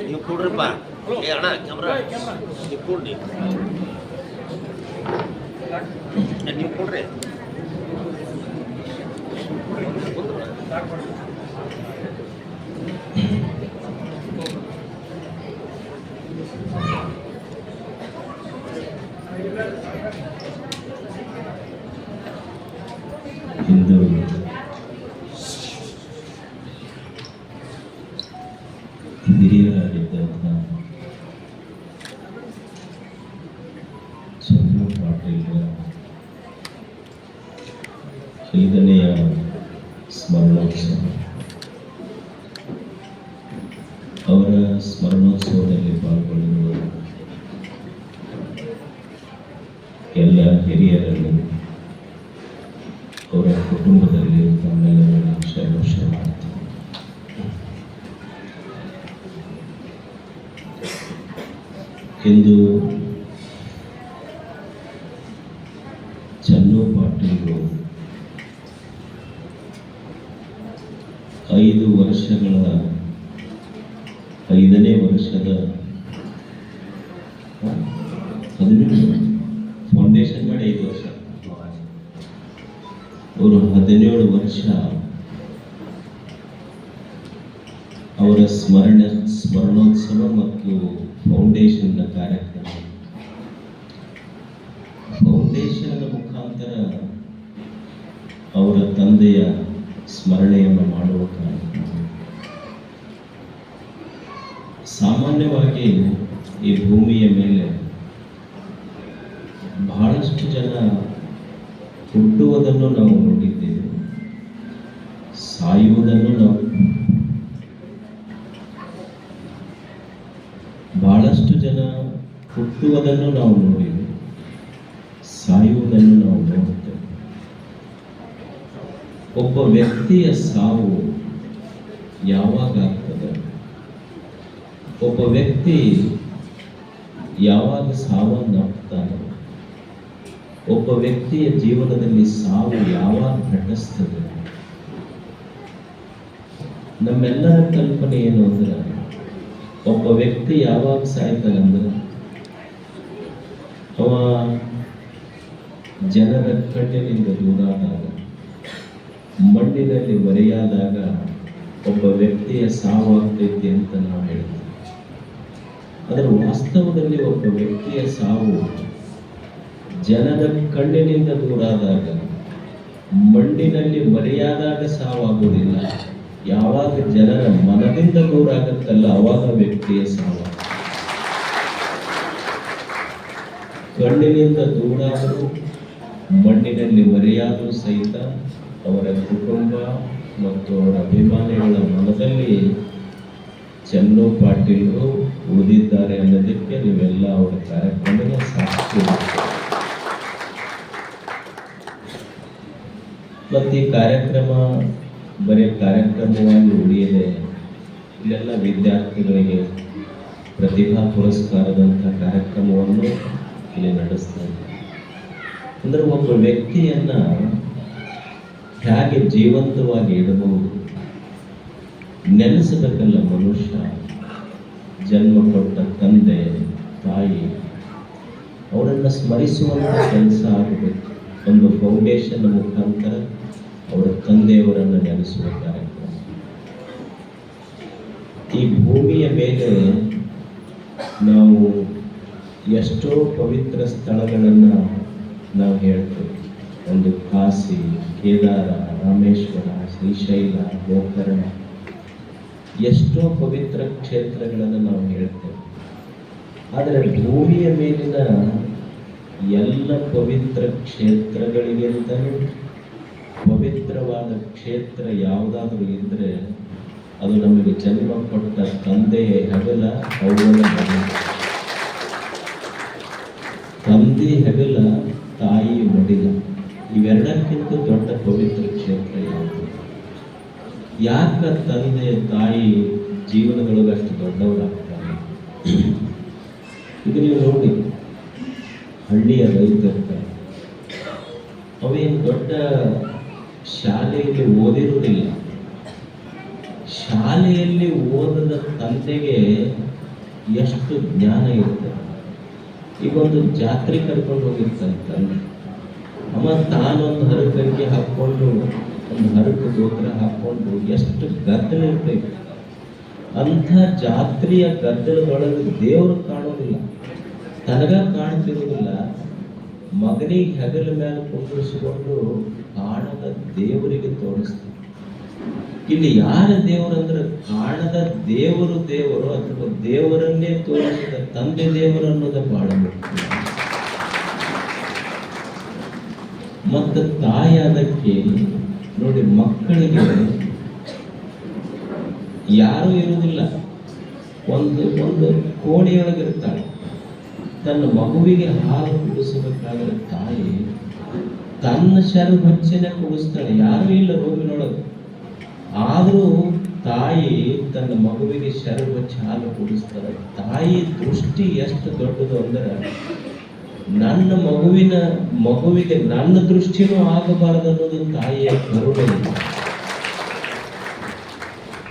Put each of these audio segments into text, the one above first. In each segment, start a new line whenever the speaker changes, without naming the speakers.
ನೀವು ಕೊಡ್ರಿಪ್ಪ. ಏ ಅಣ್ಣ ಕ್ಯಾಮ್ರಾ ನೀವು ಕೊಡ್ರಿ, ನೀವು ಕೊಡ್ರಿ.
ಇಂದು ಹಿರಿಯರಾಗಿದ್ದಂಥ ಚಂದ್ರು ಪಾಟೀಲ್ರ 5ನೆಯ ಸ್ಮರಣೋತ್ಸವ. ಅವರ ಸ್ಮರಣೋತ್ಸವದಲ್ಲಿ ಪಾಲ್ಗೊಂಡಿರುವ ಎಲ್ಲ ಹಿರಿಯರನ್ನು, ಅವರ ಕುಟುಂಬದಲ್ಲಿ ತಮ್ಮೆಲ್ಲರನ್ನು ಶರಣಾರ್ಥಿ. ಇಂದು ಚನ್ನು ಪಾಟೀಲ್ 5ನೇ ವರ್ಷದ ಫೌಂಡೇಶನ್ ಮಾಡಿ 5 ವರ್ಷ, ಅವರು 17 ವರ್ಷ ಅವರ ಸ್ಮರಣೋತ್ಸವ ಮತ್ತು ಫೌಂಡೇಶನ್ನ ಕಾರ್ಯಕ್ರಮ. ಫೌಂಡೇಶನ್ ಮುಖಾಂತರ ಅವರ ತಂದೆಯ ಸ್ಮರಣೆಯನ್ನು ಮಾಡುವ ಕಾರ್ಯಕ್ರಮ. ಸಾಮಾನ್ಯವಾಗಿ ಈ ಭೂಮಿಯ ಮೇಲೆ ಬಹಳಷ್ಟು ಜನ ಹುಟ್ಟುವುದನ್ನು ನಾವು ನೋಡಿದ್ದೇವೆ, ಸಾಯುವುದನ್ನು ಬಹಳಷ್ಟು ಜನ ಹುಟ್ಟುವುದನ್ನು ನಾವು ನೋಡಿದ್ದೇವೆ, ಸಾಯುವುದನ್ನು ನಾವು ನೋಡುತ್ತೇವೆ. ಒಬ್ಬ ವ್ಯಕ್ತಿಯ ಸಾವು ಯಾವಾಗ ಆಗ್ತದೆ, ಒಬ್ಬ ವ್ಯಕ್ತಿ ಯಾವಾಗ ಸಾವನ್ನಪ್ತಾನೆ, ಒಬ್ಬ ವ್ಯಕ್ತಿಯ ಜೀವನದಲ್ಲಿ ಸಾವು ಯಾವಾಗ ಘಟಿಸ್ತದೆ, ನಮ್ಮೆಲ್ಲರ ಕಲ್ಪನೆ ಏನು ಅಂದ್ರೆ, ಒಬ್ಬ ವ್ಯಕ್ತಿ ಯಾವಾಗ ಸಾಯ್ತಾನಂದ್ರೆ ಅವ ಜನರ ಕಣ್ಣಿನಿಂದ ದೂರಾದಾಗ, ಮಣ್ಣಿನಲ್ಲಿ ಮರೆಯಾದಾಗ ಒಬ್ಬ ವ್ಯಕ್ತಿಯ ಸಾವಾಗ್ತೈತಿ ಅಂತ ನಾವು ಹೇಳ್ತೀವಿ. ಅದರ ವಾಸ್ತವದಲ್ಲಿ ಒಬ್ಬ ವ್ಯಕ್ತಿಯ ಸಾವು ಜನರ ಕಣ್ಣಿನಿಂದ ದೂರಾದಾಗ, ಮಣ್ಣಿನಲ್ಲಿ ಮರೆಯಾದಾಗ ಸಾವಾಗುವುದಿಲ್ಲ. ಯಾವಾಗ ಜನರ ಮನದಿಂದ ದೂರ ಆಗುತ್ತಲ್ಲ ಅವಾಗ ವ್ಯಕ್ತಿಯ ಸಾವು. ಕಣ್ಣಿನಿಂದ ದೂರಾದರೂ ಮಣ್ಣಿನಲ್ಲಿ ಮರೆಯಾದರೂ ಸಹಿತ ಅವರ ಕುಟುಂಬ ಮತ್ತು ಅವರ ಅಭಿಮಾನಿಗಳ ಮನದಲ್ಲಿ ಚನ್ನು ಪಾಟೀಲ್ರು ಉಳಿದಿದ್ದಾರೆ ಅನ್ನೋದಕ್ಕೆ ನೀವೆಲ್ಲ ಅವರ ಕಾರ್ಯಕ್ರಮದ ಸಾಕ್ಷಿ. ಮತ್ತು ಈ ಕಾರ್ಯಕ್ರಮ ಬರೀ ಕಾರ್ಯಕ್ರಮವಾಗಿ ಉಳಿಯದೆ ಇಲ್ಲೆಲ್ಲ ವಿದ್ಯಾರ್ಥಿಗಳಿಗೆ ಪ್ರತಿಭಾ ಪುರಸ್ಕಾರದಂಥ ಕಾರ್ಯಕ್ರಮವನ್ನು ಇಲ್ಲಿ ನಡೆಸ್ತಾ ಇದ್ದಾರೆ. ಅಂದರೆ ಒಬ್ಬ ವ್ಯಕ್ತಿಯನ್ನ ಹೇಗೆ ಜೀವಂತವಾಗಿ ಇಡಬಹುದು, ನೆನೆಸಬೇಕಲ್ಲ ಮನುಷ್ಯ. ಜನ್ಮ ಕೊಟ್ಟ ತಂದೆ ತಾಯಿ ಅವರನ್ನು ಸ್ಮರಿಸುವಂಥ ಕೆಲಸ ಆಗಬೇಕು. ಒಂದು ಫೌಂಡೇಶನ್ ಮುಖಾಂತರ ಅವರ ತಂದೆಯವರನ್ನು ನೆನೆಸುವ ಕಾರ್ಯಕ್ರಮ. ಈ ಭೂಮಿಯ ಮೇಲೆ ನಾವು ಎಷ್ಟೋ ಪವಿತ್ರ ಸ್ಥಳಗಳನ್ನು ನಾವು ಹೇಳ್ತೇವೆ. ಒಂದು ಕಾಶಿ, ಕೇದಾರ, ರಾಮೇಶ್ವರ, ಶ್ರೀಶೈಲ, ಗೋಕರ್ಣ, ಎಷ್ಟೋ ಪವಿತ್ರ ಕ್ಷೇತ್ರಗಳನ್ನು ನಾವು ಹೇಳ್ತೇವೆ. ಆದರೆ ಭೂಮಿಯ ಮೇಲಿನ ಎಲ್ಲ ಪವಿತ್ರ ಕ್ಷೇತ್ರಗಳಿಗಿಂತಲೂ ಪವಿತ್ರವಾದ ಕ್ಷೇತ್ರ ಯಾವುದಾದ್ರೂ ಇದ್ದರೆ ಅದು ನಮಗೆ ಜನ್ಮ ಕೊಟ್ಟ ತಂದೆಯ ಹೆಗಲ, ಅವಳ ಮನೆ. ತಂದೆ ಹೆಗಲ, ತಾಯಿ ಮಡಿಲ, ಇವೆರಡಕ್ಕಿಂತ ದೊಡ್ಡ ಪವಿತ್ರ ಕ್ಷೇತ್ರ ಯಾವುದು? ಯಾಕ ತಂದೆ ತಾಯಿ ಜೀವನದೊಳಗೆ ಅಷ್ಟು ದೊಡ್ಡವರಾಗ್ತಾರೆ? ಈಗ ನೀವು ನೋಡಿ, ಹಳ್ಳಿಯ ರೈತರ್ತಾರೆ, ಅವೇನು ದೊಡ್ಡ ಶಾಲೆಯಲ್ಲಿ ಓದಿರುವುದಿಲ್ಲ. ಶಾಲೆ ಶಾಲೆಯಲ್ಲಿ ಓದದ ತಂದೆಗೆ ಎಷ್ಟು ಜ್ಞಾನ ಇರುತ್ತೆ. ಈಗ ಒಂದು ಜಾತ್ರೆ ಕರ್ಕೊಂಡು ಹೋಗಿರ್ತಾನೆ, ಅಮ್ಮ ತಾನೊಂದು ಹರಕರಿಗೆ ಹಾಕ್ಕೊಂಡು ಒಂದು ಹರಕು ಗೋತ್ರ ಹಾಕ್ಕೊಂಡು ಎಷ್ಟು ಗದ್ದಲ ಇರ್ತೈತೆ. ಅಂಥ ಜಾತ್ರೆಯ ಗದ್ದಲದೊಳಗೆ ದೇವರು ಕಾಣೋದಿಲ್ಲ, ತನಗ ಕಾಣ್ತಿರೋದಿಲ್ಲ. ಮಗನಿಗೆ ಹೆಗಲ ಮೇಲೆ ಕುಂದಿರಿಸಿಕೊಂಡು ಕಾಣದ ದೇವರಿಗೆ ತೋರಿಸ್ತೀವಿ. ಇಲ್ಲಿ ಯಾರ ದೇವರಂದ್ರೆ ಕಾಣದ ದೇವರು ಅಥವಾ ದೇವರನ್ನೇ ತೋರಿಸಿದ ತಂದೆ ದೇವರು ಅನ್ನೋದ ಬಹಳ ಮುಖ್ಯ. ಮತ್ತು ತಾಯಿ ಅದಕ್ಕೆ ನೋಡಿ, ಮಕ್ಕಳಿಗೆ ಯಾರೂ ಇರುವುದಿಲ್ಲ, ಒಂದು ಕೋಣೆಯೊಳಗಿರ್ತಾಳೆ. ತನ್ನ ಮಗುವಿಗೆ ಹಾಲು ಕುಡಿಸಬೇಕಾದ್ರೆ ತಾಯಿ ತನ್ನ ಶರ ಹಚ್ಚನೆ ಕುಡಿಸ್ತಾಳೆ, ಯಾರೂ ಇಲ್ಲ ರೋಗಿನೊಳಗೆ. ಆದರೂ ತಾಯಿ ತನ್ನ ಮಗುವಿಗೆ ಶರ ಹಚ್ಚಿ ಹಾಲು ಕುಡಿಸ್ತಾಳೆ. ತಾಯಿ ದೃಷ್ಟಿ ಎಷ್ಟು ದೊಡ್ಡದು ಅಂದ್ರೆ, ನನ್ನ ಮಗುವಿಗೆ ನನ್ನ ದೃಷ್ಟಿನೂ ಆಗಬಾರದು ಅನ್ನೋದು ತಾಯಿಯ ಕರುಣೆ.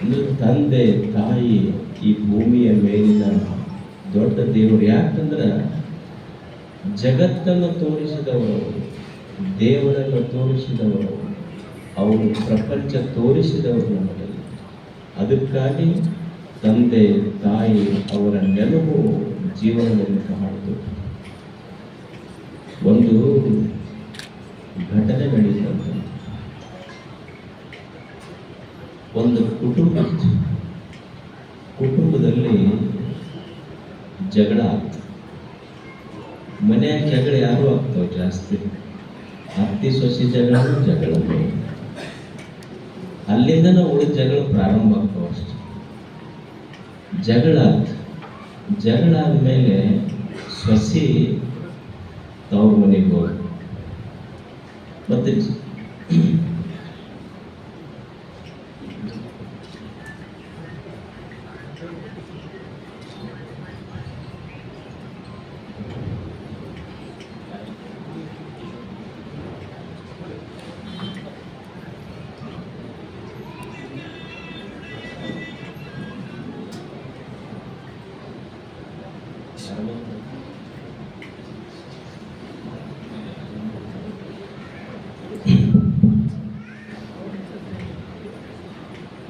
ಇನ್ನು ತಂದೆ ತಾಯಿ ಈ ಭೂಮಿಯ ಮೇಲಿನ ದೊಡ್ಡ ದೇವರು. ಯಾಕಂದ್ರೆ ಜಗತ್ತನ್ನು ತೋರಿಸಿದವರು, ದೇವರನ್ನು ತೋರಿಸಿದವರು, ಅವರು ಪ್ರಪಂಚ ತೋರಿಸಿದವರು ನಮಗೆ. ಅದಕ್ಕಾಗಿ ತಂದೆ ತಾಯಿ ಅವರ ನೆನಪು ಜೀವನದಲ್ಲಿ ಕಾಣುತ್ತದೆ. ಒಂದು ಘಟನೆ ನಡೀತಂತೆ. ಒಂದು ಕುಟುಂಬದಲ್ಲಿ ಜಗಳ ಆಗ್ತದೆ. ಮನೆಯಾಗ ಜಗಳ ಯಾರು ಆಗ್ತಾವ ಜಾಸ್ತಿ, ಅತ್ತಿ ಸೊಸಿ ಜಗಳ. ಅಲ್ಲಿಂದ ನಾವು ಉಳಿದ ಜಗಳ ಪ್ರಾರಂಭ ಆಗ್ತಾವ ಅಷ್ಟೆ. ಜಗಳ ಆದ್ಮೇಲೆ ಸೊಸಿ ತವ್ರ ಮನೆಗೆ ಹೋಗಿ ಮತ್ತೆ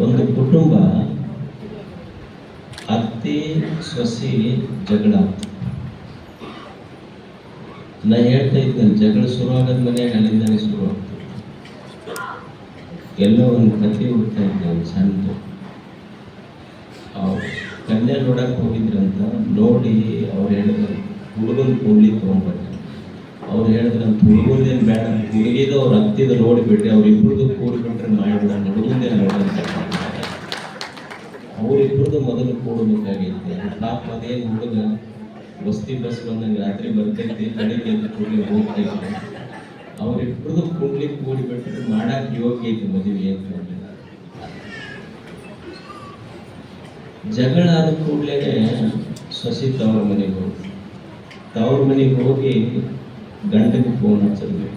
ಒಂದು ಕುಟುಂಬ ಅತ್ತೆ ಸೊಸಿ ಜಗಳ. ನಾ ಹೇಳ್ತಾ ಇದ್ದೇನೆ, ಜಗಳ ಶುರುವಾಗದ ಮನೆಯಾಗ ಅಲ್ಲಿಂದಾನೆ ಶುರುವಾಗ್ತದೆ. ಎಲ್ಲೋ ಒಂದು ಕಥೆ ಹುಡ್ತಾ ಇದ್ದೆ, ಒಂದು ಸಣ್ಣದು. ಕನ್ಯಾ ನೋಡಕ್ಕೆ ಹೋಗಿದ್ರಂತ. ನೋಡಿ ಅವ್ರು ಹೇಳಿದ್ರು, ಹುಡುಗನ ಕೂಡ್ಲಿ ತೊಗೊಂಡ್ಬರ್ತಾರೆ. ಅವ್ರು ಹೇಳಿದ್ರಂತ, ಹುಡುಗಂದೇನು ಬೇಡ, ಹುಡುಗಿದ ಅವ್ರು ಹತ್ತಿದ ನೋಡಿಬಿಟ್ರಿ, ಅವ್ರಿಬ್ರದ್ದು ಕೂಡಿಬಿಟ್ರೆ ಮಾಡಿಬಿಡ, ಹುಡುಗಂದೇ ನೋಡಂತ. ಅವರಿಬ್ಬರದು ಮೊದಲು ಕೂಡಬೇಕಾಗೈತೆ. ಪಾಪ ಅದೇನು ಹುಡುಗ ವಸ್ತಿ ಬಸ್ ಬಂದಂಗೆ ರಾತ್ರಿ ಬರ್ತೈತಿ, ಬೆಳಿಗ್ಗೆ ಎದ್ದು ಕೂಡಲಿ ಹೋಗ್ತೈತೆ. ಅವರಿಬ್ಬರದು ಕೂಡಿಬಿಟ್ರೆ ಮಾಡಕ್ಕೆ ಯೋಗ್ಯ ಐತಿ ಮದುವೆ ಅಂತ. ಜಗಳ ಆದ ಕೂಡಲೇ ಸೊಸಿ ತವ್ರ ಮನೆಗೆ ಹೋಗಿ ಗಂಡಗೆ ಫೋನ್ ಹಚ್ಚೋದು,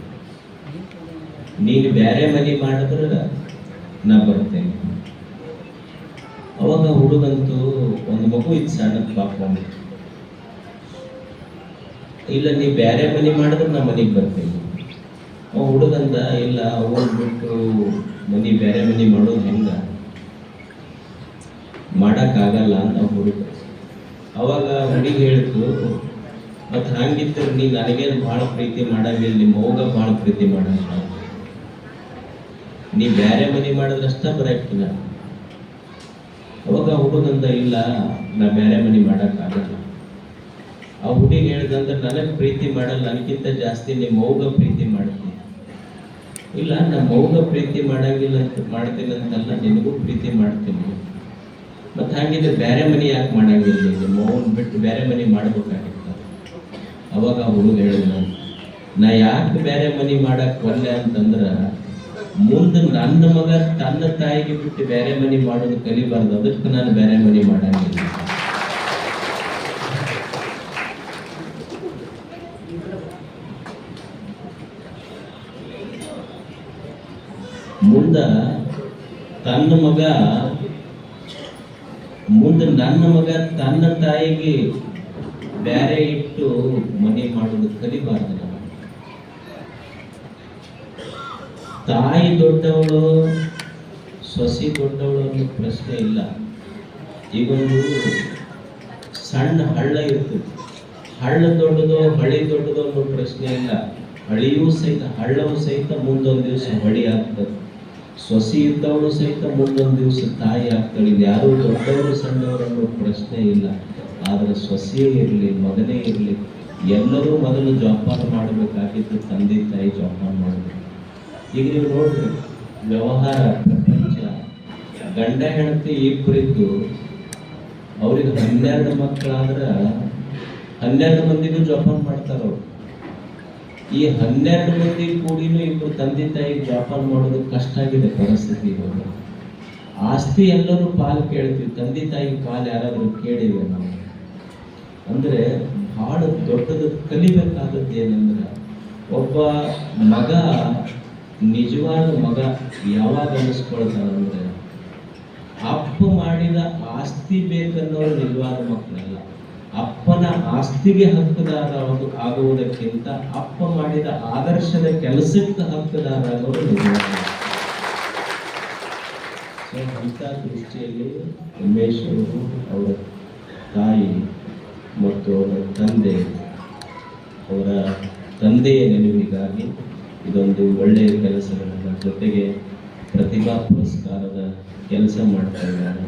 ನೀನು ಬೇರೆ ಮನೆ ಮಾಡಿದ್ರೆ ನಾ ಬರ್ತೇನೆ. ಅವಾಗ ಹುಡುಗಂತೂ ಒಂದು ಮಗು ಇತ್ತು ಸಣ್ಣದು, ಪಾಪ. ಇಲ್ಲ, ನೀ ಬೇರೆ ಮನೆ ಮಾಡಿದ್ರೆ ನಾ ಮನೆಗೆ ಬರ್ತೇನೆ. ಅವ ಹುಡುಗಂದ, ಇಲ್ಲ ಹೋಗ್ಬಿಟ್ಟು ಬೇರೆ ಮನೆ ಮಾಡೋದು ಹೆಂಗ, ಮಾಡಕ್ಕಾಗಲ್ಲ ಅಂತ ಹುಡುಗ. ಅವಾಗ ಹುಡುಗಿ ಹೇಳಿದ್ರು, ಮತ್ತು ಹಂಗಿದ್ರೆ ನೀ ನನಗೇನು ಭಾಳ ಪ್ರೀತಿ ಮಾಡಂಗಿಲ್ಲ, ನಿಮ್ಮ ಅವ್ಗ ಭಾಳ ಪ್ರೀತಿ ಮಾಡಂಗ, ನೀ ಬೇರೆ ಮನೆ ಮಾಡಿದ್ರಷ್ಟ ಬರಾಕಿನ. ಅವಾಗ ಹುಡುಗಂದ, ಇಲ್ಲ ನಾ ಬೇರೆ ಮನೆ ಮಾಡಕ್ಕಾಗಲ್ಲ. ಆ ಹುಡುಗಿ ಹೇಳ್ದಂದ್ರೆ, ನನಗೆ ಪ್ರೀತಿ ಮಾಡಲ್ಲ, ನನಗಿಂತ ಜಾಸ್ತಿ ನಿಮ್ಮ ಅವ್ಗ ಪ್ರೀತಿ ಮಾಡ್ತೀನಿ. ಇಲ್ಲ, ನಮ್ಮ ಅವ್ಗ ಪ್ರೀತಿ ಮಾಡಂಗಿಲ್ಲ ಅಂತ ಮಾಡ್ತೀನಿ ಅಂತಲ್ಲ, ನಿನಗೂ ಪ್ರೀತಿ ಮಾಡ್ತೀನಿ. ಮತ್ತು ಹಾಗಿದ್ರೆ ಬೇರೆ ಮನೆ ಯಾಕೆ ಮಾಡಂಗಿಲ್ಲ, ನಿಮ್ಮ ಅವ್ವನ್ನ ಬಿಟ್ಟು ಬೇರೆ ಮನೆ ಮಾಡ್ಬೇಕಾಗಿತ್ತ. ಅವಾಗ ಹುಡುಗ ಹೇಳಿದ, ನಾ ಯಾಕೆ ಬೇರೆ ಮನೆ ಮಾಡಕ್ ಒಲ್ಲೆ ಅಂತಂದ್ರ, ಮುಂದೆ ನನ್ನ ಮಗ ತನ್ನ ತಾಯಿಗೆ ಬಿಟ್ಟು ಬೇರೆ ಮನೆ ಮಾಡೋದು ಕಲಿಬಾರ್ದು, ಅದಕ್ಕೆ ನಾನು ಬೇರೆ ಮನೆ ಮಾಡಂಗಿಲ್ಲ. ಮುಂದ ತನ್ನ ಮಗ ಮುಂದೆ ನನ್ನ ಮಗ ತನ್ನ ತಾಯಿಗೆ ಬ್ಯಾರೆ ಇಟ್ಟು ಮನೆ ಮಾಡೋದು ಕಲಿಬಾರ್ದು. ನಾವು ತಾಯಿ ದೊಡ್ಡವಳು ಸೊಸಿ ದೊಡ್ಡವಳು ಅನ್ನೋ ಪ್ರಶ್ನೆ ಇಲ್ಲ. ಈಗೊಂದು ಸಣ್ಣ ಹಳ್ಳ ಇರ್ತದೆ, ಹಳ್ಳ ದೊಡ್ಡದೋ ಹಳಿ ದೊಡ್ಡದೋ ಅನ್ನೋ ಪ್ರಶ್ನೆ ಇಲ್ಲ. ಹಳಿಯೂ ಸಹಿತ ಹಳ್ಳವೂ ಸಹಿತ ಮುಂದೊಂದು ದಿವಸ ಹೊಳಿ ಆಗ್ತದೆ. ಸೊಸಿ ಇದ್ದವಳು ಸಹಿತ ಮುಂದೊಂದು ದಿವಸ ತಾಯಿ ಆಗ್ತಾಳೆ. ಇದು ಯಾರು ದೊಡ್ಡವರು ಸಣ್ಣವರು ಅನ್ನೋ ಪ್ರಶ್ನೆ ಇಲ್ಲ. ಆದರೆ ಸೊಸೆಯೇ ಇರಲಿ ಮಗನೇ ಇರಲಿ ಎಲ್ಲರೂ ಮೊದಲು ಜೋಪಾನ ಮಾಡಬೇಕಾಗಿದ್ದು ತಂದೆ ತಾಯಿ ಜೋಪಾನ ಮಾಡಬೇಕು. ಈಗ ನೀವು ನೋಡ್ರಿ, ವ್ಯವಹಾರ ಪ್ರಪಂಚ ಗಂಡ ಹೆಂಡತಿ ಇಬ್ಬರಿದ್ದು ಅವ್ರಿಗೆ 12 ಮಕ್ಕಳಾದ್ರೆ 12 ಮಂದಿಗೂ ಜೋಪಾನ ಮಾಡ್ತಾರವ್ರು. ಈ 12 ಮಂದಿ ಕೂಡಿನೂ ಇಬ್ಬರು ತಂದೆ ತಾಯಿಗೆ ಜೋಪಾನ ಮಾಡೋದು ಕಷ್ಟ ಆಗಿದೆ ಪರಿಸ್ಥಿತಿ. ಇವಾಗ ಆಸ್ತಿ ಎಲ್ಲರೂ ಪಾಲು ಕೇಳ್ತೀವಿ, ತಂದೆ ತಾಯಿಗೆ ಪಾಲು ಯಾರಾದರೂ ಕೇಳಿವೆ ನಾವು. ಅಂದ್ರೆ ಬಹಳ ದೊಡ್ಡದು ಕಲಿಬೇಕಾದದ್ದು ಏನಂದ್ರೆ, ಒಬ್ಬ ಮಗ ನಿಜವಾದ ಮಗ ಯಾವಾಗ ಅನಿಸ್ಕೊಳ್ತಾನಂದ್ರೆ, ಅಪ್ಪ ಮಾಡಿದ ಆಸ್ತಿ ಬೇಕನ್ನೋರು ನಿಜವಾದ ಮಕ್ಕಳಲ್ಲ. ಅಪ್ಪನ ಆಸ್ತಿಗೆ ಹಕ್ಕುದಾರ ಆಗುವುದಕ್ಕಿಂತ ಅಪ್ಪ ಮಾಡಿದ ಆದರ್ಶದ ಕೆಲಸಕ್ಕೆ ಹಕ್ಕುದಾರ ಆಗೋರು ನಿಜವಾದ. ಅಂತ ದೃಷ್ಟಿಯಲ್ಲಿ ಉಮೇಶ್ ಅವರು ಅವರ ತಾಯಿ ಮತ್ತು ಅವರ ತಂದೆ, ಅವರ ತಂದೆಯ ನೆನಪಿಗಾಗಿ ಇದೊಂದು ಒಳ್ಳೆಯ ಕೆಲಸಗಳನ್ನು ಜೊತೆಗೆ ಪ್ರತಿಭಾ ಪುರಸ್ಕಾರದ ಕೆಲಸ ಮಾಡ್ತಾ ಇದ್ದಾರೆ.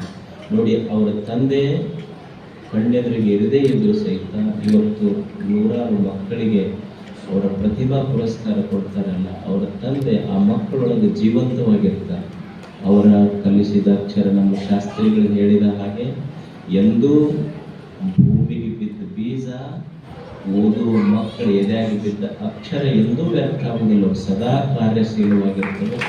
ನೋಡಿ, ಅವರ ತಂದೆ ಕಣ್ಣೆದುರಿಗೆ ಇರದೇ ಇದ್ದರೂ ಸಹಿತ ಇವತ್ತು 100 ಮಕ್ಕಳಿಗೆ ಅವರ ಪ್ರತಿಭಾ ಪುರಸ್ಕಾರ ಕೊಡ್ತಾರಲ್ಲ, ಅವರ ತಂದೆ ಆ ಮಕ್ಕಳೊಳಗೆ ಜೀವಂತವಾಗಿರ್ತಾರೆ. ಅವರ ಕಲಿಸಿದ ಅಕ್ಷರ ನಮ್ಮ ಶಾಸ್ತ್ರಿಗಳು ಹೇಳಿದ ಹಾಗೆ, ಎಂದೂ ಭೂಮಿಗೆ ಬಿದ್ದ ಬೀಜ, ಓದುವ ಮಕ್ಕಳು ಎದೆಯಾಗಿ ಬಿದ್ದ ಅಕ್ಷರ ಎಂದೂ ವ್ಯರ್ಥ ಆಗುವುದಿಲ್ಲ, ಸದಾ ಕಾರ್ಯಶೀಲವಾಗಿರ್ತದೆ.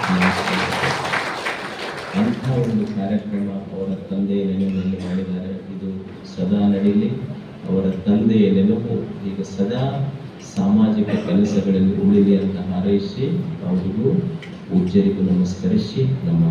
ಅಂಥ ಒಂದು ಕಾರ್ಯಕ್ರಮ ಅವರ ತಂದೆಯ ನೆನಪಿನಲ್ಲಿ ಮಾಡಿದ್ದಾರೆ. ಇದು ಸದಾ ನಡೀಲಿ. ಅವರ ತಂದೆಯ ನೆನಪು ಈಗ ಸದಾ ಸಾಮಾಜಿಕ ಕೆಲಸಗಳಲ್ಲಿ ಉಳಿಲಿ ಅಂತ ಹಾರೈಸಿ ಅವರಿಗೂ ಪೂಜ್ಯರಿಗೂ ನಮಸ್ಕರಿಸಿ ನಮ್ಮ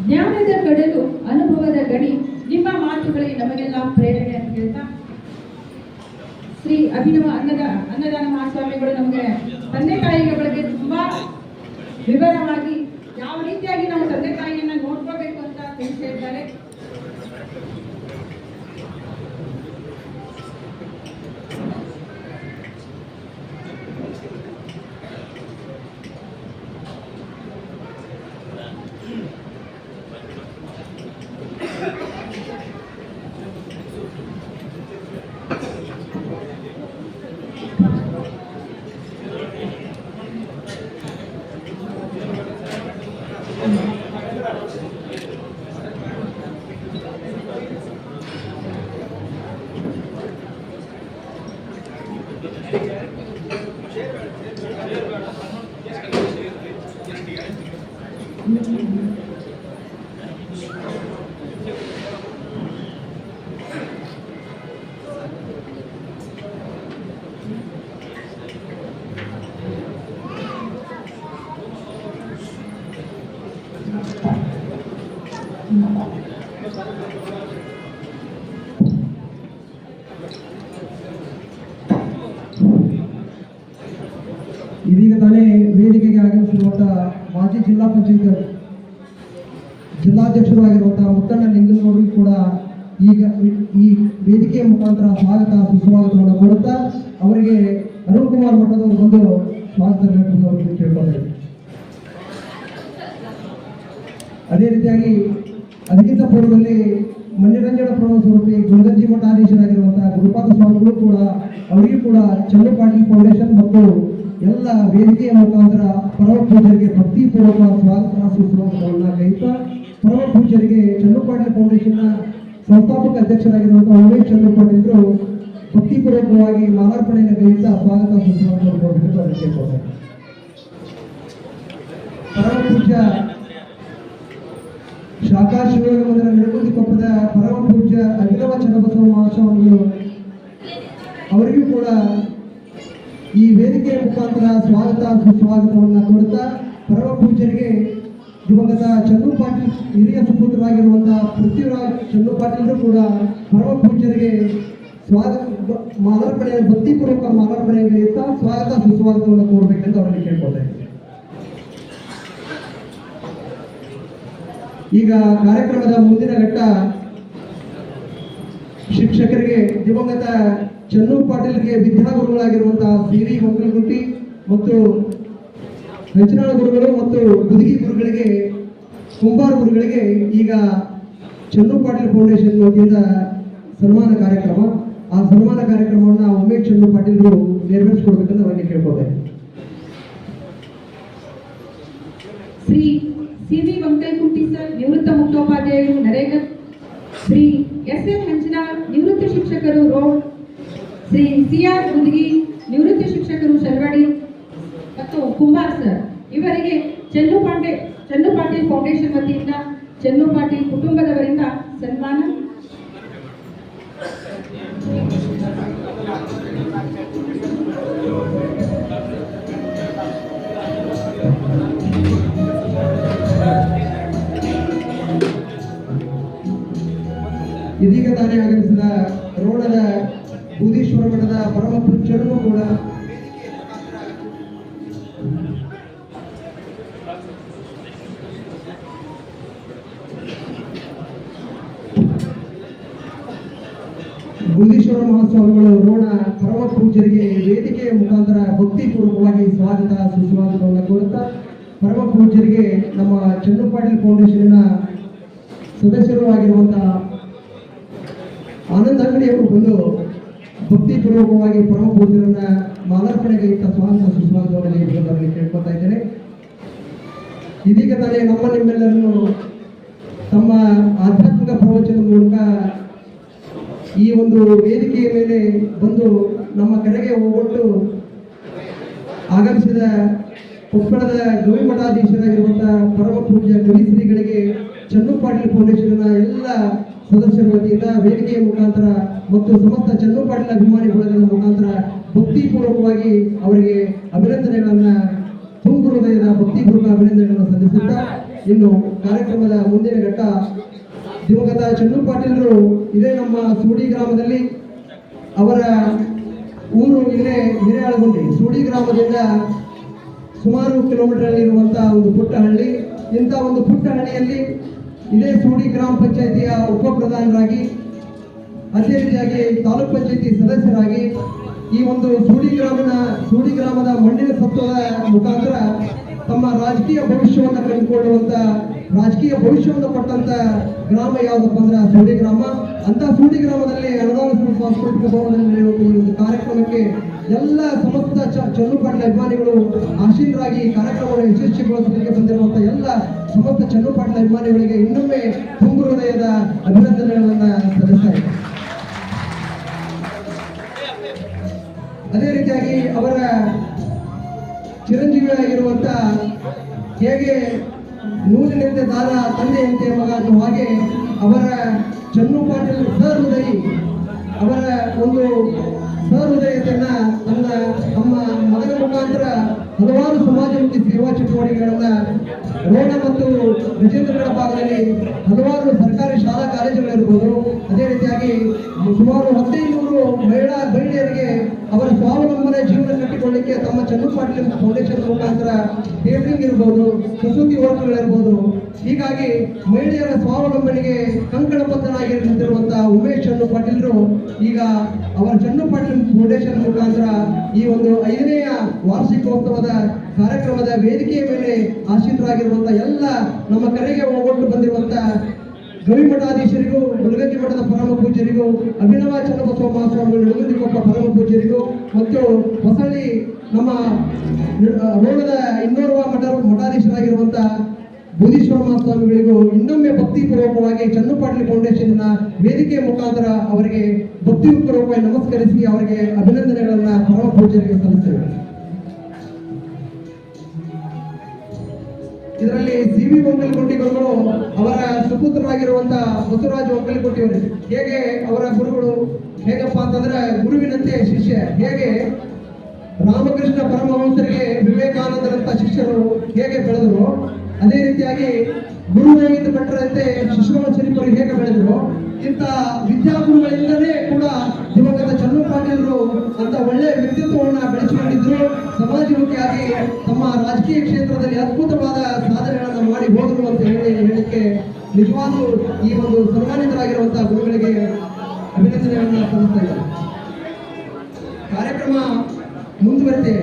ಜ್ಞಾನದ ಕಡಲು, ಅನುಭವದ ಗಣಿ, ನಿಮ್ಮ ಮಾತುಗಳಿಗೆ ನಮಗೆಲ್ಲ ಪ್ರೇರಣೆ ಅಂತ ಹೇಳ್ತಾ, ಶ್ರೀ ಅಭಿನವ ಅನ್ನದಾನ ಮಹಾಸ್ವಾಮಿಗಳು ನಮಗೆ ತಂದೆ ತಾಯಿಗಳ ಬಗ್ಗೆ ತುಂಬಾ ವಿವರವಾಗಿ ಯಾವ ರೀತಿಯಾಗಿ ನಾವು ತಂದೆ ತಾಯಿಯನ್ನ ನೋಡ್ಕೋಬೇಕು ಅಂತ ತಿಳಿಸಿದ್ದಾರೆ.
ಇದೀಗ ತಾನೇ ವೇದಿಕೆಗೆ ಆಗಮಿಸಿರುವಂತಹ ಮಾಜಿ ಜಿಲ್ಲಾ ಪಂಚಾಯತ್ ಜಿಲ್ಲಾಧ್ಯಕ್ಷರು ಆಗಿರುವಂತಹ ಮುತ್ತಣ್ಣ ನಿಂಗನವರಿಗೂ ಕೂಡ ಈಗ ಈ ವೇದಿಕೆಯ ಮುಖಾಂತರ ಸ್ವಾಗತ ಸುಸ್ವಾಗತವನ್ನು ಕೊಡುತ್ತಾ ಅವರಿಗೆ ಅರುಣ್ ಕುಮಾರ್ ಮಠದವರು ಒಂದು ಸ್ವಾಗತ ಕೇಳ್ಕೊಳ್ತಾರೆ. ಅದೇ ರೀತಿಯಾಗಿ ಅದಕ್ಕಿಂತ ಪೂರ್ವದಲ್ಲಿ ಮನರಂಜನಾ ಪ್ರಣವ ಸ್ವರೂಪಿ ಗುರುಗಂಜಿ ಮಠಾಧೀಶರಾಗಿರುವಂತಹ ಗುರುಪಾದ ಸ್ವಾಮಿಗಳು ಕೂಡ ಅವರಿಗೂ ಕೂಡ ಚಂದ್ರು ಪಾಟೀಲ್ ಫೌಂಡೇಶನ್ ಮತ್ತು ಎಲ್ಲ ವೇದಿಕೆಯ ಮುಖಾಂತರ ಪರಮ ಪೂಜರಿಗೆ ಭಕ್ತಿಪೂರ್ವಕ ಸ್ವಾಗತ ಸುಸ್ವಾಗತವನ್ನು ಕೈತಾ ಪರಮ ಪೂಜರಿಗೆ ಚಂದ್ರು ಪಾಟೀಲ್ ಫೌಂಡೇಶನ್ನ ಸಂಸ್ಥಾಪಕ ಅಧ್ಯಕ್ಷರಾಗಿರುವಂತಹ ಉಮೇಶ್ ಚಂದ್ರು ಪಾಟೀಲ್ರು ಭಕ್ತಿಪೂರ್ವಕವಾಗಿ ಮಾಲಾರ್ಪಣೆಯನ್ನು ಕೈಯಿಂದ ಸ್ವಾಗತ ಸುಸ್ವಾಗತ ಕೇಳ್ಕೊಳ್ತಾರೆ. ಪರಮ ಪೂಜ್ಯ ಶಾಖಾ ಶಿವಯೋಗ ಮಂದಿರ ನಿಡಗುಂದಿ ಕೊಪ್ಪದ ಪರಮ ಪೂಜ್ಯ ಅಭಿನವ ಚನ್ನಬಸವ ಮಹಾಸ್ವಾಮಿಗಳು ಅವರಿಗೂ ಕೂಡ ಈ ವೇದಿಕೆಯ ಮುಖಾಂತರ ಸ್ವಾಗತ ಸುಸ್ವಾಗತವನ್ನು ಕೊಡುತ್ತಾ, ಪರಮ ಪೂಜ್ಯರಿಗೆ ದಿವಂಗತ ಚಂದ್ರು ಪಾಟೀಲ್ ಹಿರಿಯ ಸುಪುತ್ರರಾಗಿರುವಂತಹ ಪೃಥ್ವಿರಾಜ್ ಚಂದ್ರು ಪಾಟೀಲರು ಕೂಡ ಪರಮ ಪೂಜ್ಯರಿಗೆ ಸ್ವಾಗತ ಮಾಲಾರ್ಪಣೆ ಭಕ್ತಿಪೂರ್ವಕ ಮಾಲಾರ್ಪಣೆಗೆ ಸ್ವಾಗತ ಸುಸ್ವಾಗತವನ್ನು ಕೋರಬೇಕೆಂದು ಅವರಲ್ಲಿ ಕೇಳ್ಕೊಳ್ತಾ ಇದ್ದಾರೆ. ಈಗ ಕಾರ್ಯಕ್ರಮದ ಮುಂದಿನ ಘಟ್ಟ ಶಿಕ್ಷಕರಿಗೆ ದಿವಂಗತ ಚನ್ನು ಪಾಟೀಲ್ಗೆ ವಿದ್ಯಾಗುರುಗಳಾಗಿರುವಂತಹ ಸಿರಿ ಮಂಗಲಗುಂಟಿ ಮತ್ತು ಹೆಚ್ಚಿನಾಳ ಗುರುಗಳು ಮತ್ತು ಗುದಿಗಿ ಗುರುಗಳಿಗೆ ಕುಂಬಾರ ಗುರುಗಳಿಗೆ ಈಗ ಚನ್ನು ಪಾಟೀಲ್ ಫೌಂಡೇಶನ್ ವತಿಯಿಂದ ಸನ್ಮಾನ ಕಾರ್ಯಕ್ರಮ. ಆ ಸನ್ಮಾನ ಕಾರ್ಯಕ್ರಮವನ್ನು ಉಮೇಶ್ ಚನ್ನು ಪಾಟೀಲ್ರು ನೆರವೇರಿಸಿಕೊಡ್ಬೇಕಂತ ಅವರಿಗೆ ಕೇಳ್ಕೊಳ್ತೇನೆ.
ಶ್ರೀ ಸಿ.ವಿ. ವಂಕಲಕುಂಟಿ ಸರ್ ನಿವೃತ್ತ ಮುಖ್ಯೋಪಾಧ್ಯಾಯರು ನರೇಗಾ, ಶ್ರೀ ಎಸ್.ಎನ್. ಹಂಚನಾಳ್ ನಿವೃತ್ತ ಶಿಕ್ಷಕರು ರೋಡ್, ಶ್ರೀ ಸಿ.ಆರ್. ಗುದ್ಗಿ ನಿವೃತ್ತ ಶಿಕ್ಷಕರು ಶರ್ವಾಡಿ ಮತ್ತು ಕುಂಬಾರ್ ಸರ್ ಇವರಿಗೆ ಚನ್ನು ಪಾಟೀಲ್ ಫೌಂಡೇಶನ್ ವತಿಯಿಂದ ಚನ್ನು ಪಾಟೀಲ್ ಕುಟುಂಬದವರಿಂದ ಸನ್ಮಾನ.
ಇದೀಗ ತಾನೇ ಆಗಮಿಸಿದ ರೋಣದ ಬೂದೀಶ್ವರ ಮಠದ ಪರಮ ಪೂಜ್ಯರು ಕೂಡ ಬೂದೀಶ್ವರ ಮಹಾಸ್ವಾಮಿಗಳು ರೋಣ ಪರಮ ಪೂಜ್ಯರಿಗೆ ವೇದಿಕೆಯ ಮುಖಾಂತರ ಭಕ್ತಿಪೂರ್ವಕವಾಗಿ ಸ್ವಾಗತ ಸುಸ್ವಾಗತವನ್ನು ಕೊಡುತ್ತಾ, ಪರಮ ಪೂಜ್ಯರಿಗೆ ನಮ್ಮ ಚನ್ನು ಪಾಟೀಲ್ ಫೌಂಡೇಶನ್ನ ಸದಸ್ಯರು ಆಗಿರುವಂತಹ ಆನಂದ್ ಅಂಗಡಿಯವರು ಬಂದು ಭಕ್ತಿಪೂರ್ವಕವಾಗಿ ಪರಮ ಪೂಜ್ಯರನ್ನ ಮಾಲಾರ್ಪಣೆಗೆ ಇಟ್ಟ ಸ್ವಾಗತ ಸುಸ್ವಾಗತವನ್ನು ಕೇಳ್ಕೊತಾ ಇದ್ದೇನೆ. ಇದೀಗ ತಾನೇ ನಿಮ್ಮೆಲ್ಲರನ್ನು ತಮ್ಮ ಆಧ್ಯಾತ್ಮಿಕ ಪ್ರವಚನದ ಮೂಲಕ ಈ ಒಂದು ವೇದಿಕೆಯ ಮೇಲೆ ಬಂದು ನಮ್ಮ ಕಡೆಗೆ ಹೋಗೊಟ್ಟು ಆಗಮಿಸಿದ ಕೊಪ್ಪಳದ ಗವಿಮಠಾಧೀಶರಾಗಿರುವಂತಹ ಪರಮ ಪೂಜ್ಯ ಗವಿಶ್ರೀಗಳಿಗೆ ಚನ್ನು ಪಾಟೀಲ್ ಫೌಂಡೇಶನ್ನ ಎಲ್ಲ ಸದಸ್ಯರ ವತಿಯಿಂದ ವೇದಿಕೆಯ ಮುಖಾಂತರ ಮತ್ತು ಸಮಸ್ತ ಚನ್ನು ಪಾಟೀಲ್ ಅಭಿಮಾನಿಗಳ ಮುಖಾಂತರ ಭಕ್ತಿಪೂರ್ವಕವಾಗಿ ಅವರಿಗೆ ಅಭಿನಂದನೆಗಳನ್ನ ತುಂಬು ಹೃದಯದ ಭಕ್ತಿಪೂರ್ವಕ ಅಭಿನಂದನೆಗಳನ್ನು ಸಲ್ಲಿಸುತ್ತಾ, ಇನ್ನು ಕಾರ್ಯಕ್ರಮದ ಮುಂದಿನ ಘಟ್ಟ ದಿವಂಗತ ಚನ್ನು ಪಾಟೀಲರು ಇದೇ ನಮ್ಮ ಸೂಡಿ ಗ್ರಾಮದಲ್ಲಿ, ಅವರ ಊರು ಇಲ್ಲೇ ಹಿರೇಹಳಗುಂಡಿ. ಸೂಡಿ ಗ್ರಾಮದಿಂದ ಸುಮಾರು ಕಿಲೋಮೀಟರ್ ಅಲ್ಲಿ ಇರುವಂತಹ ಒಂದು ಪುಟ್ಟ ಹಳ್ಳಿ. ಇಂಥ ಒಂದು ಪುಟ್ಟ ಹಳ್ಳಿಯಲ್ಲಿ ಇದೇ ಸೂಡಿ ಗ್ರಾಮ ಪಂಚಾಯಿತಿಯ ಉಪ ಪ್ರಧಾನರಾಗಿ, ಅದೇ ರೀತಿಯಾಗಿ ತಾಲೂಕ್ ಪಂಚಾಯಿತಿ ಸದಸ್ಯರಾಗಿ ಈ ಒಂದು ಸೂಡಿ ಗ್ರಾಮದ ಮಣ್ಣಿನ ಸತ್ವದ ಮುಖಾಂತರ ತಮ್ಮ ರಾಜಕೀಯ ಭವಿಷ್ಯವನ್ನು ಕಂಡುಕೊಳ್ಳುವಂತ, ರಾಜಕೀಯ ಭವಿಷ್ಯವನ್ನು ಕೊಟ್ಟಂತ ಗ್ರಾಮ ಯಾವುದಪ್ಪ ಅಂದ್ರೆ ಸೂಡಿ ಗ್ರಾಮ. ಅಂತ ಸೂಡಿ ಗ್ರಾಮದಲ್ಲಿ ಅನುದಾನ ಸಾಂಸ್ಕೃತಿಕ ಭವನದಲ್ಲಿ ನಡೆಯುವ ಈ ಒಂದು ಕಾರ್ಯಕ್ರಮಕ್ಕೆ ಎಲ್ಲ ಸಮಸ್ತ ಚನ್ನು ಪಾಟೀಲ್ ಅಭಿಮಾನಿಗಳು ಆಶೀನರಾಗಿ ಕಾರ್ಯಕ್ರಮವನ್ನು ಯಶಸ್ವಿಗೊಳಿಸಲಿಕ್ಕೆ ಬಂದಿರುವಂತಹ ಎಲ್ಲ ಸಮಸ್ತ ಚನ್ನು ಪಾಟೀಲ್ ಅಭಿಮಾನಿಗಳಿಗೆ ಇನ್ನೊಮ್ಮೆ ತುಂಬು ಹೃದಯದ ಅಭಿನಂದನೆಗಳನ್ನ ಸಲ್ಲಿಸ್ತಾರೆ. ಅದೇ ರೀತಿಯಾಗಿ ಅವರ ಚಿರಂಜೀವಿಯಾಗಿರುವಂತ ಹೇಗೆ ನೂಲಿನಂತೆ ದಾರ ತಂದೆಯಂತೆ ಮಗ ಅನ್ನುವ ಹಾಗೆ ಅವರ ಚನ್ನು ಪಾಟೀಲ್ ಸಹೃದಯಿ, ಅವರ ಒಂದು ಸಹೃದಯತೆಯನ್ನ ನಮ್ಮ ಮಗನ ಮುಖಾಂತರ ಹಲವಾರು ಸಮಾಜಮುಖಿ ಸೇವಾ ಚಟುವಟಿಕೆಗಳನ್ನ ರೋಣ ಮತ್ತು ವಿಜೇಂದ್ರಗಢ ಭಾಗದಲ್ಲಿ ಹಲವಾರು ಸರ್ಕಾರಿ ಶಾಲಾ ಕಾಲೇಜುಗಳಿರ್ಬೋದು, ಅದೇ ರೀತಿಯಾಗಿ ಸುಮಾರು 1500 ಮಹಿಳಾ ಮಹಿಳೆಯರಿಗೆ ಅವರ ಸ್ವಾವಲಂಬನೆ ಜೀವನ ಕಟ್ಟಿಕೊಳ್ಳಿಕ್ಕೆ ತಮ್ಮ ಚನ್ನು ಪಾಟೀಲ್ ಫೌಂಡೇಶನ್ ಮುಖಾಂತರ ಟೇಬಲಿಂಗ್ ಇರ್ಬೋದು, ಕಸೂತಿ ವರ್ಕ್ಗಳಿರ್ಬೋದು. ಹೀಗಾಗಿ ಮಹಿಳೆಯರ ಸ್ವಾವಲಂಬನೆಗೆ ಕಂಕಣಬದ್ಧರಾಗಿ ನಿಂತಿರುವಂತಹ ಉಮೇಶ್ ಚನ್ನು ಪಾಟೀಲ್ರು ಈಗ ಅವರ ಚನ್ನು ಪಾಟೀಲ್ ಫೌಂಡೇಶನ್ ಮುಖಾಂತರ ಈ ಒಂದು 5ನೇ ವಾರ್ಷಿಕೋತ್ಸವದ ಕಾರ್ಯಕ್ರಮದ ವೇದಿಕೆಯ ಮೇಲೆ ಆಸೀನರಾಗಿರುವಂತಹ ಎಲ್ಲ ನಮ್ಮ ಕರೆಗೆ ಹೋಗೊಟ್ಟು ಬಂದಿರುವಂತಹ ಗವಿಮಠಾಧೀಶರಿಗೂ, ಮುಲಗಂಜಿ ಮಠದ ಪರಮ ಪೂಜ್ಯರಿಗೂ, ಅಭಿನವ ಚನ್ನಬಸವ ಮಹಾಸ್ವಾಮಿಗಳು ನಿಡಗುಂದಿಕೊಪ್ಪ ಪರಮ ಪೂಜ್ಯರಿಗೂ ಮತ್ತು ಹೊಸಳ್ಳಿ ನಮ್ಮ ರೋಣದ ಇನ್ನೋರ್ವ ಮಠಾಧೀಶರಾಗಿರುವಂತಹ ಬೂದೀಶ್ವರ ಮಹಾಸ್ವಾಮಿಗಳಿಗೂ ಇನ್ನೊಮ್ಮೆ ಭಕ್ತಿಪೂರ್ವಕವಾಗಿ ಚನ್ನಪಾಟಲಿ ಫೌಂಡೇಶನ್ನ ವೇದಿಕೆಯ ಮುಖಾಂತರ ಅವರಿಗೆ ಭಕ್ತಿಪೂರ್ವಕವಾಗಿ ನಮಸ್ಕರಿಸಿ ಅವರಿಗೆ ಅಭಿನಂದನೆಗಳನ್ನ ಪರಮ ಪೂಜೆಗೆ ಸಲ್ಲಿಸ್ತೇವೆ. ಇದರಲ್ಲಿ ಸಿ.ವಿ. ಒಕ್ಕಲಿಗುಂಟಿಗಳು ಅವರ ಸುಪುತ್ರರಾಗಿರುವಂತಹ ಬಸವರಾಜ ಒಕ್ಕಲಿಗುಂಟಿಯವರು ಹೇಗೆ ಅವರ ಗುರುಗಳು ಹೇಗಪ್ಪ ಅಂತಂದ್ರೆ ಗುರುವಿನಂತೆ ಶಿಷ್ಯ, ಹೇಗೆ ರಾಮಕೃಷ್ಣ ಪರಮಹಂಸರಿಗೆ ವಿವೇಕಾನಂದರಂತ ಶಿಷ್ಯರು ಹೇಗೆ ಬೆಳೆದರು, ಅದೇ ರೀತಿಯಾಗಿ ಗುರು ಗೋವಿಂದ ಭಟ್ಟರಂತೆ ಶಿಶುರಾಮ ಶರೀಫರು ಹೇಗೆ ಬೆಳೆದರು, ಇಂಥ ವಿದ್ಯಾಗುರುಗಳಿಂದಲೇ ಕೂಡ ದಿವಂಗತ ಚನ್ನು ಪಾಟೀಲರು ಅಂತ ಒಳ್ಳೆಯ ವ್ಯಕ್ತಿತ್ವವನ್ನು ಬೆಳೆಸಿಕೊಂಡಿದ್ರು. ಸಮಾಜಮುಖಿಯಾಗಿ ತಮ್ಮ ರಾಜಕೀಯ ಕ್ಷೇತ್ರದಲ್ಲಿ ಅದ್ಭುತವಾದ ಸಾಧನೆಗಳನ್ನು ಮಾಡಿ ಹೋದರು ಅಂತ ಹೇಳಿಕ್ಕೆ ನಿಜವಾಗ್ಲೂ ಈ ಒಂದು ಸನ್ಮಾನಿತರಾಗಿರುವಂತಹ ಗುರುಗಳಿಗೆ ಅಭಿನಂದನೆಗಳನ್ನು ಸಲ್ಲಿಸ್ತಾ ಇದ್ದಾರೆ. ಕಾರ್ಯಕ್ರಮ ಮುಂದುವರಿತೆ.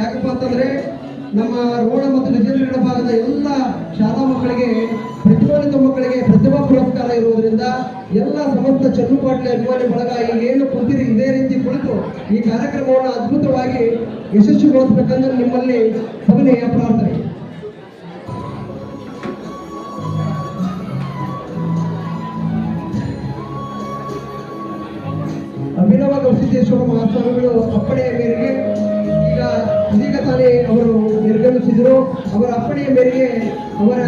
ಯಾಕಪ್ಪ ಅಂತಂದ್ರೆ ನಮ್ಮ ರೋಣ ಮತ್ತು ಗಜೇಂದ್ರಗಡ ಭಾಗದ ಎಲ್ಲ ಶಾಲಾ ಮಕ್ಕಳಿಗೆ ಪ್ರತಿಭಾನ್ವಿತ ಮಕ್ಕಳಿಗೆ ಪ್ರತಿಭಾ ಪುರಸ್ಕಾರ ಇರುವುದರಿಂದ ಎಲ್ಲ ಸಮಸ್ತ ಚನ್ನಪಾಟಲಿ ಅಭಿಮಾನಿ ಬಳಗ ಏನು ಕುಂತಿರಿ ಇದೇ ರೀತಿ ಕುಳಿತು ಈ ಕಾರ್ಯಕ್ರಮವನ್ನು ಅದ್ಭುತವಾಗಿ ಯಶಸ್ವಿಗೊಳಿಸಬೇಕೆಂದು ನಿಮ್ಮಲ್ಲಿ ಸವಿನಯ ಪ್ರಾರ್ಥನೆ. ಅಭಿನವ ಗವಿಸಿದ್ದೇಶ್ವರ ಮಹಾಸ್ವಾಮಿಗಳು ಅಪ್ಪಣೆಯ ಮೇರೆಗೆ ಇದೀಗ ತಾನೇ ಅವರು ನಿರ್ಗಮಿಸಿದರು. ಅವರ ಅಪ್ಪಣೆಯ ಮೇರೆಗೆ ಅವರ